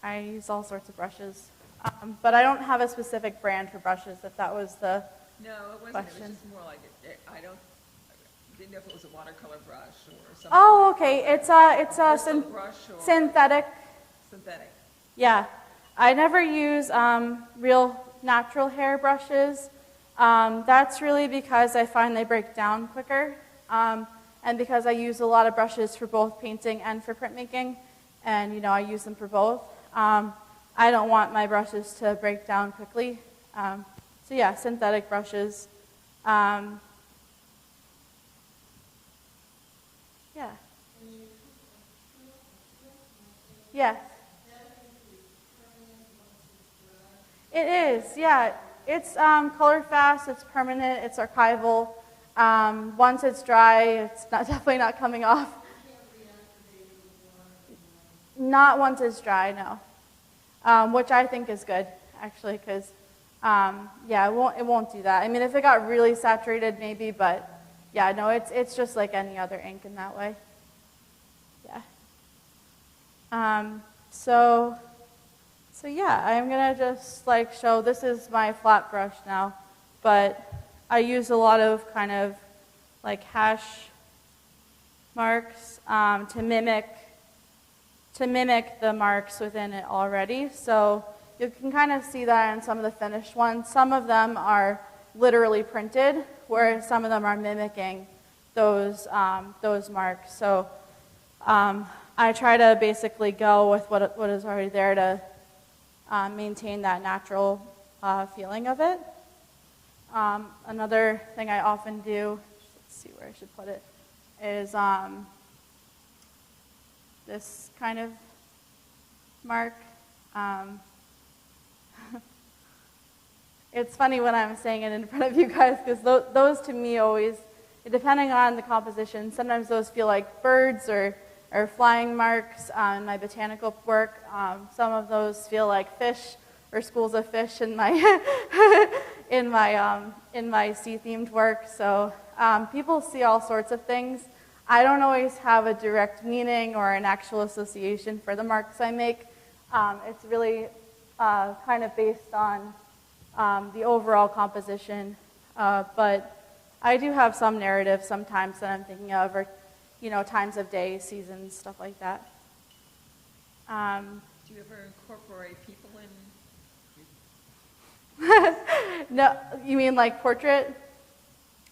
I use all sorts of brushes. But I don't have a specific brand for brushes, if that was the No, it wasn't. question. It was just more like, I didn't know if it was a watercolor brush or something. Oh, okay. It's a Bristle brush or synthetic. synthetic. Yeah. I never use real natural hair brushes. That's really because I find they break down quicker. And because I use a lot of brushes for both painting and for printmaking, and I use them for both. I don't want my brushes to break down quickly. So yeah, synthetic brushes. Yeah. Yes. It is, yeah. It's color fast, it's permanent, it's archival. Once it's dry, it's definitely not coming off. Not once it's dry, no. Which I think is good, actually, because Yeah, it won't do that. I mean, if it got really saturated, maybe, but yeah, no, it's just like any other ink in that way. Yeah. So yeah, I'm gonna just like show, this is my flat brush now, but I use a lot of kind of like hash marks to mimic the marks within it already. So you can kind of see that in some of the finished ones. Some of them are literally printed, whereas some of them are mimicking those marks. So I try to basically go with what is already there to maintain that natural feeling of it. Another thing I often do, let's see where I should put it, is this kind of mark. It's funny when I'm saying it in front of you guys, because those to me always, depending on the composition, sometimes those feel like birds or flying marks in my botanical work. Some of those feel like fish or schools of fish in my in my sea-themed work. So people see all sorts of things. I don't always have a direct meaning or an actual association for the marks I make. It's really kind of based on the overall composition, but I do have some narrative sometimes that I'm thinking of, or times of day, seasons, stuff like that. Do you ever incorporate people in? No, you mean like portrait?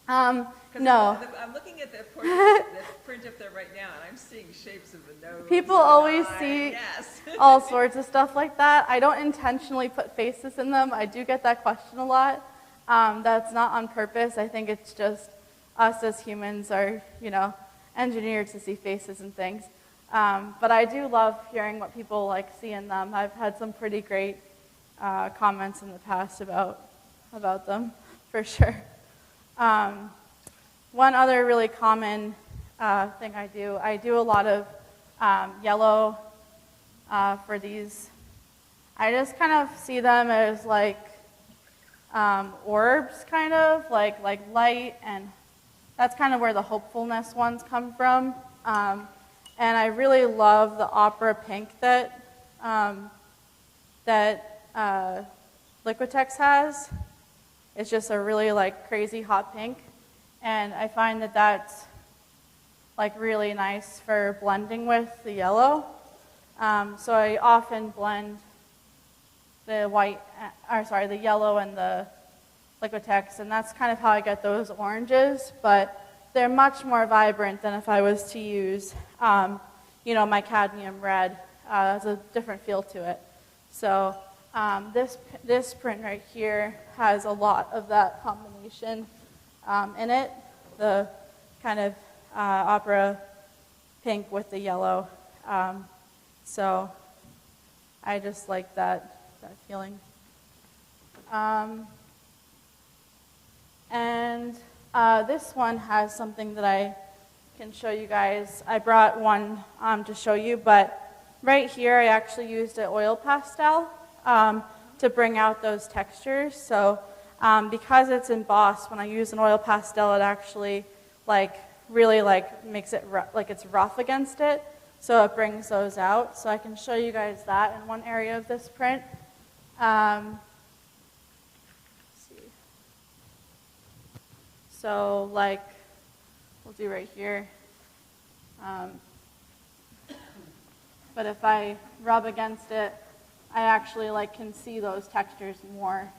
No. I'm looking at the portrait that's print up there right now, and I'm seeing shapes of the nose. People always eye. see Yes. all sorts of stuff like that. I don't intentionally put faces in them. I do get that question a lot. That's not on purpose. I think it's just us as humans are, engineered to see faces and things. But I do love hearing what people see in them. I've had some pretty great comments in the past about them, for sure. One other really common thing I do a lot of yellow for these. I just kind of see them as orbs, kind of like light, and that's kind of where the hopefulness ones come from. And I really love the opera pink that Liquitex has. It's just a really crazy hot pink, and I find that that's really nice for blending with the yellow. So I often blend the the yellow and the Liquitex, and that's kind of how I get those oranges, but they're much more vibrant than if I was to use, my cadmium red. It has a different feel to it. So this print right here has a lot of that combination in it, the kind of opera pink with the yellow. So I just like that feeling. And this one has something that I can show you guys. I brought one to show you, but right here I actually used an oil pastel to bring out those textures. So because it's embossed, when I use an oil pastel, it actually really makes it it's rough against it. So it brings those out. So I can show you guys that in one area of this print. Let's see. So we'll do right here. But if I rub against it, I actually can see those textures more.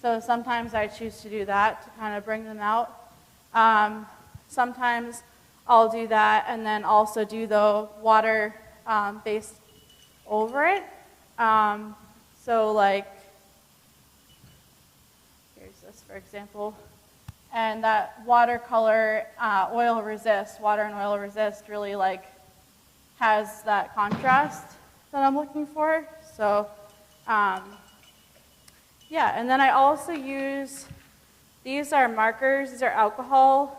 So sometimes I choose to do that to kind of bring them out. Sometimes I'll do that and then also do the water based over it. So here's this for example. And that watercolor water and oil resist really has that contrast that I'm looking for. So yeah, and then I also use, these are markers, these are alcohol.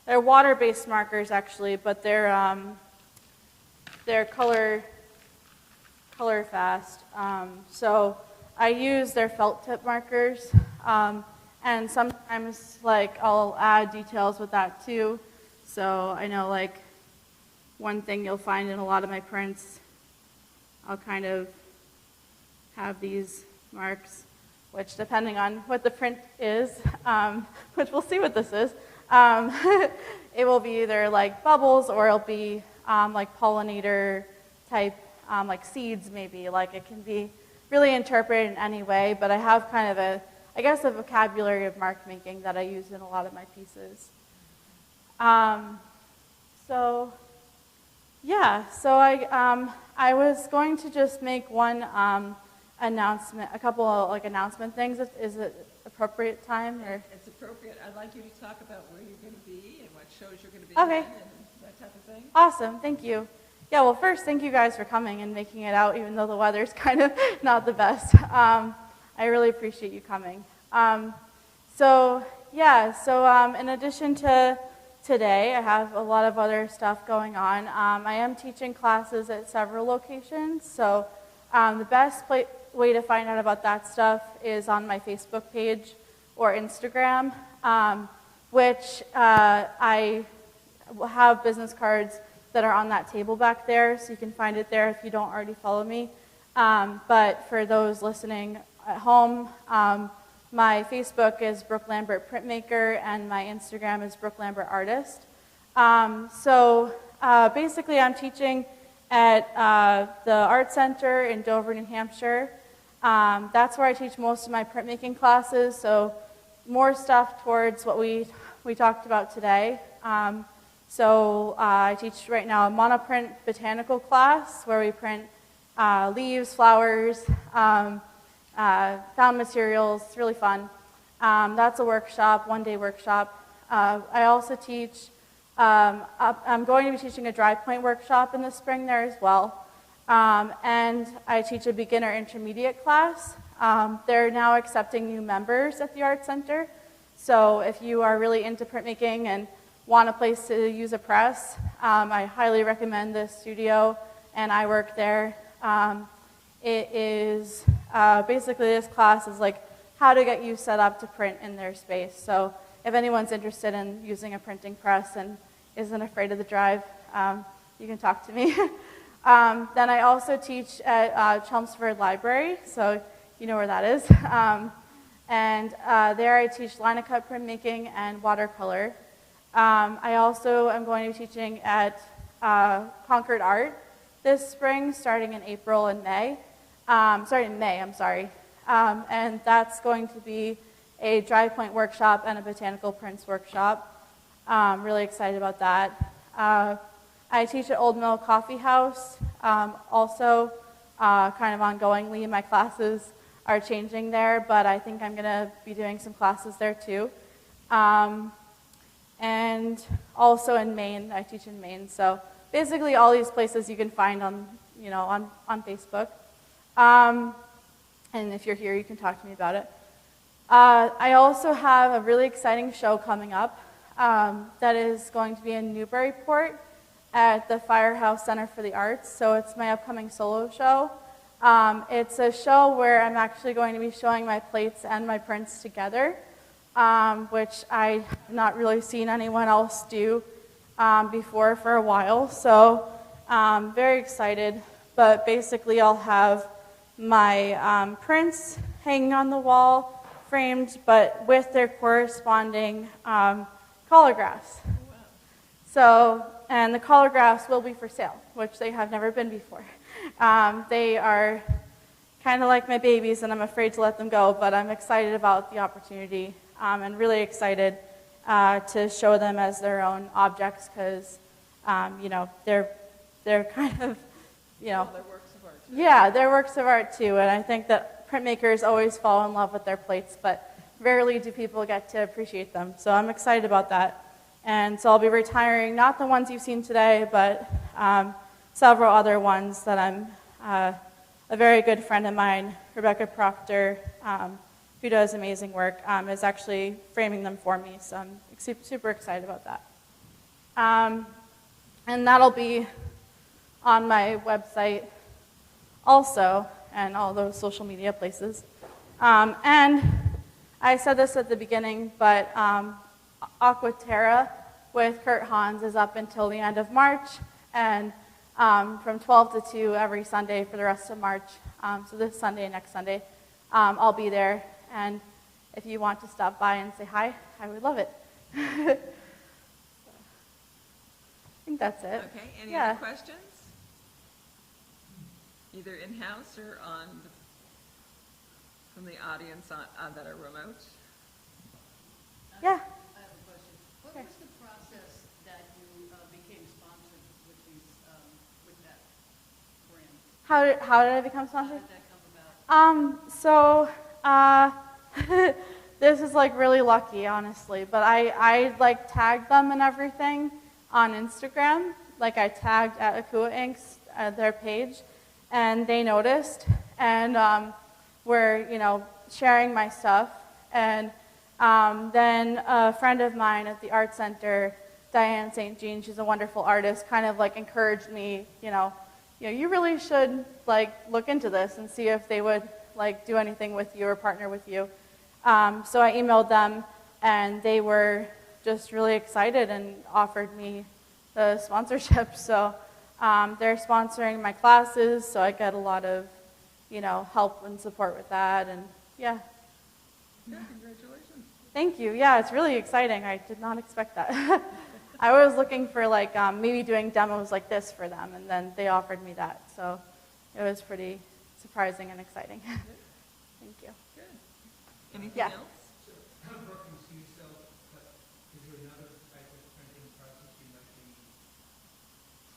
They're water-based markers actually, but they're color fast. So I use their felt tip markers, and sometimes like I'll add details with that too. So I know like one thing you'll find in a lot of my prints, I'll kind of have these marks, which depending on what the print is, which we'll see what this is, it will be either like bubbles or it'll be like pollinator type, like seeds maybe. Like it can be really interpreted in any way, but I have kind of a vocabulary of mark making that I use in a lot of my pieces. So I was going to just make one announcement, a couple of like announcement things. Is it appropriate time? Or? It's appropriate. I'd like you to talk about where you're going to be and what shows you're going to be Okay. in and that type of thing. Awesome, thank you. Yeah, well, first, thank you guys for coming and making it out, even though the weather's kind of not the best. I really appreciate you coming. In addition to today, I have a lot of other stuff going on. I am teaching classes at several locations, so the best way to find out about that stuff is on my Facebook page or Instagram, which I have business cards that are on that table back there, so you can find it there if you don't already follow me. But for those listening at home, my Facebook is Brooke Lambert Printmaker, and my Instagram is Brooke Lambert Artist. Basically, I'm teaching at the Art Center in Dover, New Hampshire. That's where I teach most of my printmaking classes, so more stuff towards what we talked about today. I teach right now a monoprint botanical class where we print leaves, flowers, found materials. It's really fun. That's a workshop, one-day workshop. I also teach, I'm going to be teaching a dry point workshop in the spring there as well. And I teach a beginner intermediate class. They're now accepting new members at the Art Center. So if you are really into printmaking and want a place to use a press, I highly recommend this studio, and I work there. It is basically, this class is like how to get you set up to print in their space. So if anyone's interested in using a printing press and isn't afraid of the drive, you can talk to me. Then I also teach at Chelmsford Library, so you know where that is. There I teach line-of-cut printmaking and watercolor. I also am going to be teaching at Concord Art this spring, starting in April and May. In May, I'm sorry. And that's going to be a dry point workshop and a botanical prints workshop. Really excited about that. I teach at Old Mill Coffee House. Also, kind of ongoingly, my classes are changing there, but I think I'm going to be doing some classes there too. And also in Maine, I teach in Maine. So basically all these places you can find on Facebook. And if you're here, you can talk to me about it. I also have a really exciting show coming up that is going to be in Newburyport at the Firehouse Center for the Arts. So it's my upcoming solo show. It's a show where I'm actually going to be showing my plates and my prints together, which I have not really seen anyone else do before for a while. So very excited. But basically I'll have my prints hanging on the wall, framed, but with their corresponding collagraphs. So, and the collagraphs will be for sale, which they have never been before. They are kind of like my babies, and I'm afraid to let them go, but I'm excited about the opportunity and really excited to show them as their own objects because, they're kind of, They're works of art. Yeah, they're works of art too, and I think that printmakers always fall in love with their plates, but rarely do people get to appreciate them. So I'm excited about that. And so I'll be retiring, not the ones you've seen today, but several other ones that I'm, a very good friend of mine, Rebecca Proctor, who does amazing work, is actually framing them for me. So I'm super excited about that. And that'll be on my website also. and all those social media places. And I said this at the beginning, but Aquaterra with Kurt Hans is up until the end of March, and from 12 to 2 every Sunday for the rest of March. So this Sunday and next Sunday, I'll be there. And if you want to stop by and say hi, I would love it. I think that's it. Okay, any Yeah. other questions? Either in-house or from the audience that are remote? Yeah. I have a question. What Sure. was the process that you became sponsored with these, with that brand? How did I become How sponsored? did that come about? So this is like really lucky, honestly, but I like tagged them and everything on Instagram. Like I tagged at Akua Inc.'s their page, and they noticed, and were, you know, sharing my stuff. And then a friend of mine at the art center, Diane St. Jean, she's a wonderful artist, kind of like encouraged me, you really should like look into this and see if they would like do anything with you or partner with you. So I emailed them, and they were just really excited and offered me the sponsorship. So they're sponsoring my classes, so I get a lot of, help and support with that, and yeah. Yeah, congratulations. Thank you. Yeah, it's really exciting. I did not expect that. I was looking for like maybe doing demos like this for them, and then they offered me that. So it was pretty surprising and exciting. Thank you. Good. Anything Yeah. else? So, Brooke, you see yourself, but is there another type of printing process you might be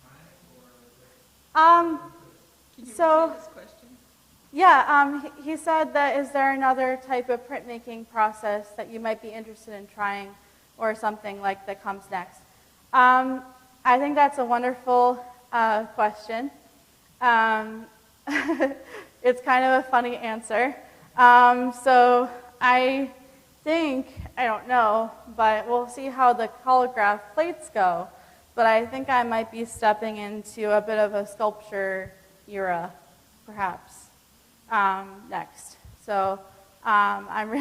trying, or Can you So- repeat this question? Yeah, he said that is there another type of printmaking process that you might be interested in trying, or something like that comes next? I think that's a wonderful question. It's kind of a funny answer. So I think, I don't know, but we'll see how the collagraph plates go. But I think I might be stepping into a bit of a sculpture era, perhaps, next. So I'm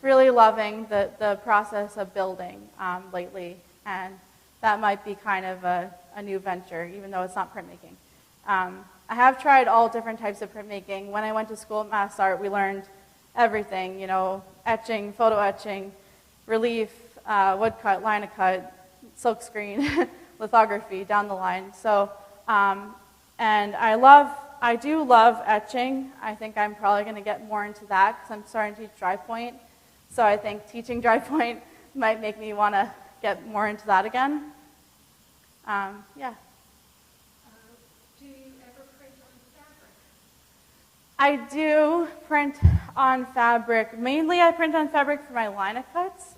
really loving the process of building lately, and that might be kind of a new venture, even though it's not printmaking. I have tried all different types of printmaking. When I went to school at Mass Art, we learned everything, etching, photo etching, relief, woodcut, linocut, silkscreen, lithography, down the line. So, and I do love etching. I think I'm probably going to get more into that because I'm starting to teach dry point. So I think teaching dry point might make me want to get more into that again. Yeah. Do you ever print on fabric? I do print on fabric. Mainly I print on fabric for my linocuts,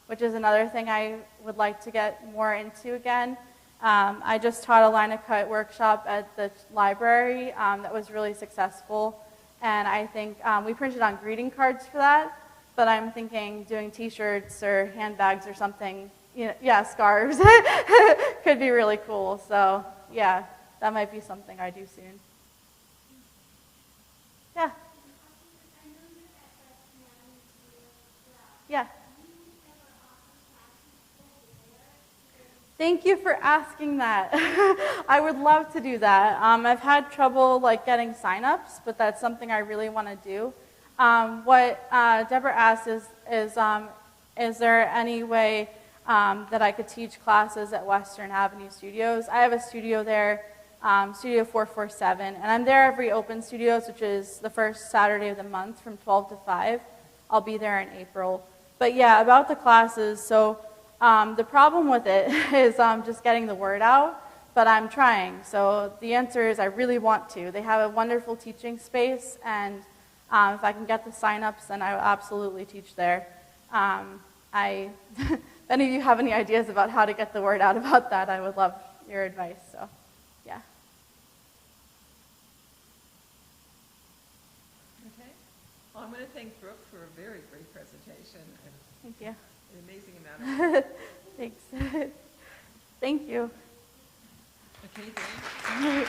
which is another thing I would like to get more into again. I just taught a linocut workshop at the library that was really successful, and I think we printed on greeting cards for that, but I'm thinking doing t-shirts or handbags or something, scarves could be really cool. So yeah, that might be something I do soon. Yeah. Yeah. Thank you for asking that. I would love to do that. I've had trouble like getting signups, but that's something I really want to do. What Deborah asked is there any way that I could teach classes at Western Avenue Studios? I have a studio there, Studio 447, and I'm there every open studios, which is the first Saturday of the month from 12 to 5. I'll be there in April. But yeah, about the classes, so the problem with it is just getting the word out, but I'm trying. So the answer is I really want to. They have a wonderful teaching space, and if I can get the signups, then I will absolutely teach there. If any of you have any ideas about how to get the word out about that, I would love your advice. So, yeah. Okay. Well, I'm going to thank Brooke for a very great presentation and Thank you. an amazing amount of Thanks. Thank you. Okay, Dan.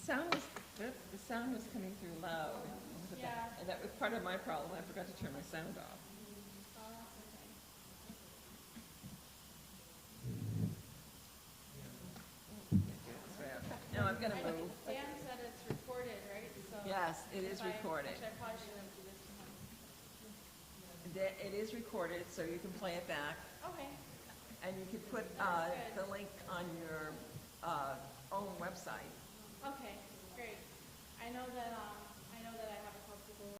The sound was coming through loud. Yeah. And that was part of my problem. I forgot to turn my sound off. Now I'm gonna move. Dan said it's recorded, right? So Yes, it is recorded. I probably shouldn't do this too much. It is recorded, so you can play it back. Okay. And you can put the link on your own website. Okay, great. I know that